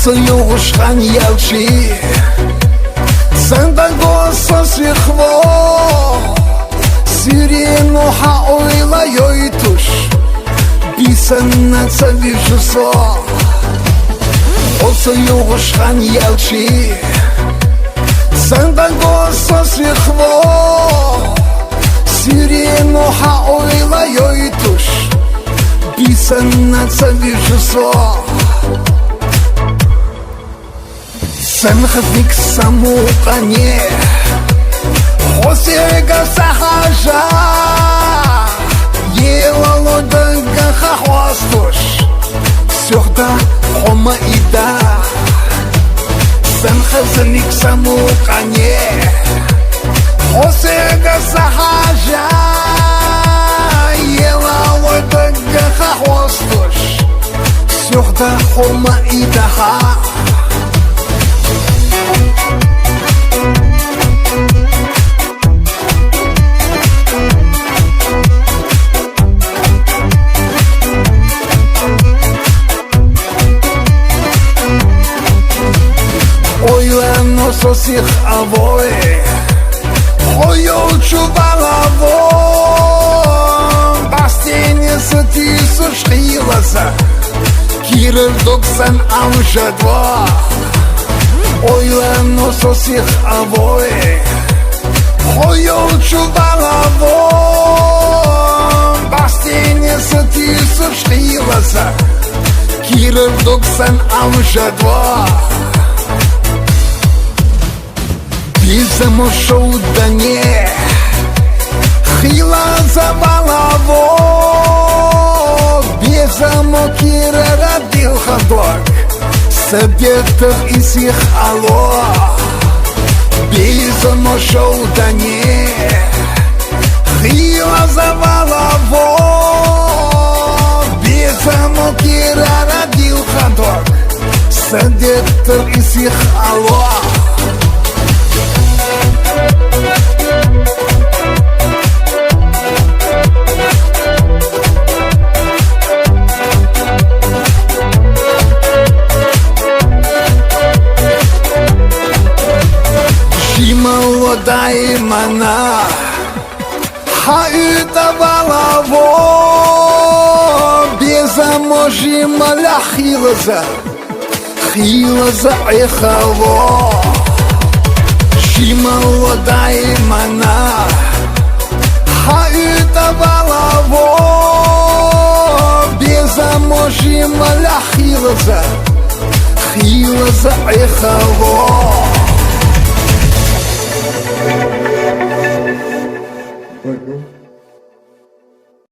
Osuyu shkan yelchi Sandago sosikhvo Sireno ha oyla yoitush Bisan savishso Osuyu shkan yelchi Sandago sosikhvo Sireno ha oyla yoitush Bisan savishso Самхазник самукане Хосега сахажа Елалодага хахвастуш Сёхда хома ида Самхазник самукане Хосега сахажа Елалодага хахвастуш Сёхда хома ида Sosich avoy Hoyo chuvalavo Bastine sati sushkilasa Kiril doksan amshadva Oylano sosich avoy Hoyo chuvalavo Bastine sati sushkilasa Kiril doksan amshadva Bizamo šoudanie Chvíla zabalavo Bizamo kira radil chadlak Sebetach isich alo Bizamo šoudanie Chvíla zabalavo Bizamo kira radil chadlak Sebetach isich alo Молодая мана Хаюта балаво Безаможи маля Хилаза эхаво Ши молодая мана Хаюта балаво Безаможи маля Хилаза эхаво